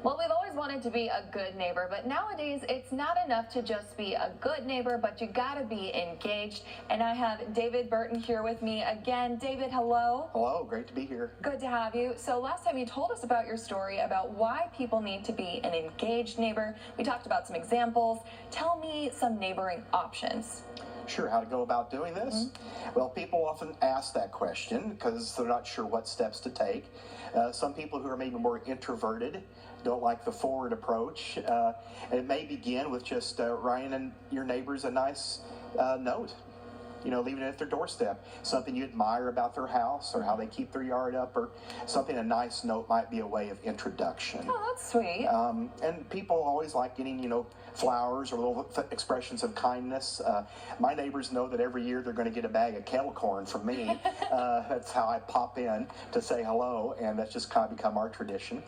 Well, we've always wanted to be a good neighbor, but nowadays it's not enough to just be a good neighbor, but you gotta be engaged. And I have David Burton here with me again. David, hello. Hello, great to be here. Good to have you. So last time you told us about your story about why people need to be an engaged neighbor. We talked about some examples. Tell me some neighboring options. Sure, how to go about doing this? Well, people often ask that question because they're not sure what steps to take. Some people who are maybe more introverted don't like the forward approach. And it may begin with just writing in your neighbors a nice note. You know, leaving it at their doorstep. Something you admire about their house or how they keep their yard up, or something, a nice note might be a way of introduction. Oh, that's sweet. And people always like getting, flowers or little expressions of kindness. My neighbors know that every year they're going to get a bag of kettle corn from me. That's how I pop in to say hello, and that's just kind of become our tradition.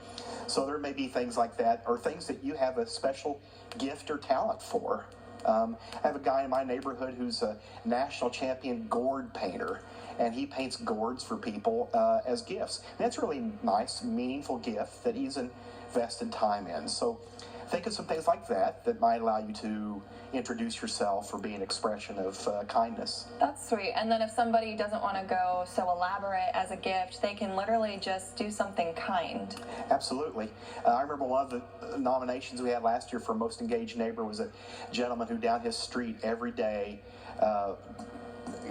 So there may be things like that, or things that you have a special gift or talent for. I have a guy in my neighborhood who's a national champion gourd painter, and he paints gourds for people as gifts. And that's a really nice, meaningful gift that he's invested time in. So think of some things like that that might allow you to introduce yourself or be an expression of kindness. That's sweet. And then if somebody doesn't want to go so elaborate as a gift, they can literally just do something kind. Absolutely. I remember one of the nominations we had last year for Most Engaged Neighbor was a gentleman who down his street every day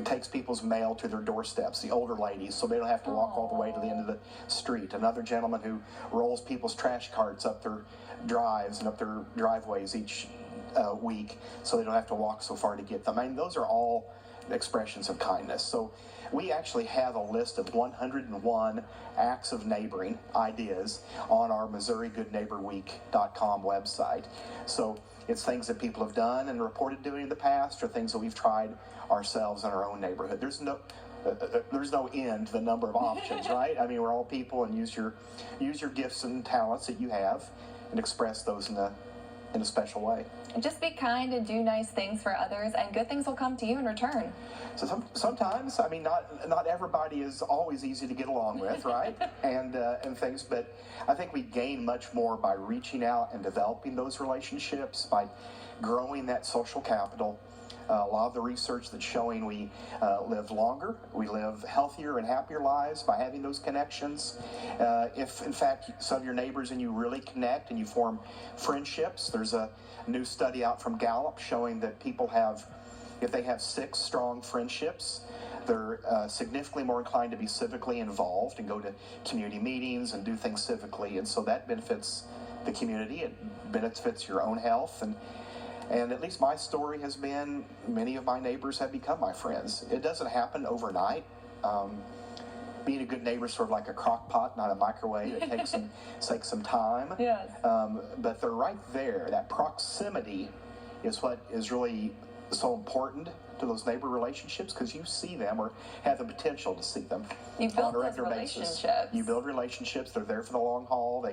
takes people's mail to their doorsteps, the older ladies, so they don't have to walk all the way to the end of the street. Another gentleman who rolls people's trash carts up their drives and up their driveways each week, so they don't have to walk so far to get them. I mean, those are all expressions of kindness. So we actually have a list of 101 acts of neighboring ideas on our MissouriGoodNeighborWeek.com website. So it's things that people have done and reported doing in the past, or things that we've tried ourselves in our own neighborhood. There's no end to the number of options, right? I mean, we're all people, and use your gifts and talents that you have and express those in a special way. Just be kind and do nice things for others, and good things will come to you in return. So sometimes, I mean, not everybody is always easy to get along with, right? and things, but I think we gain much more by reaching out and developing those relationships, by growing that social capital. A lot of the research that's showing we live longer, we live healthier and happier lives by having those connections. If, in fact, some of your neighbors and you really connect and you form friendships, there's a new study out from Gallup showing that people if they have 6 strong friendships, they're significantly more inclined to be civically involved and go to community meetings and do things civically, and so that benefits the community, it benefits your own health, and at least my story has been, many of my neighbors have become my friends. It doesn't happen overnight. Being a good neighbor is sort of like a crock pot, not a microwave. It takes some time. Yes. But they're right there. That proximity is what is really so important to those neighbor relationships, because you see them or have the potential to see them on a regular basis. You build relationships. They're there for the long haul.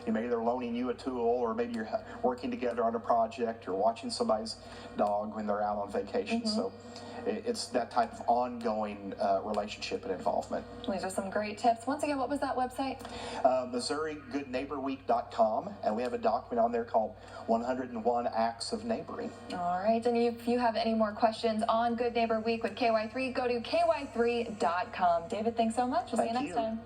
Maybe they're loaning you a tool, or maybe you're working together on a project, or watching somebody's dog when they're out on vacation. So it's that type of ongoing relationship and involvement. These are some great tips. Once again, what was that website? MissouriGoodNeighborWeek.com, and we have a document on there called 101 Acts of Neighboring. All right, and if you have any more questions on Good Neighbor Week with KY3, go to ky3.com. David, thanks so much. We'll see you next time.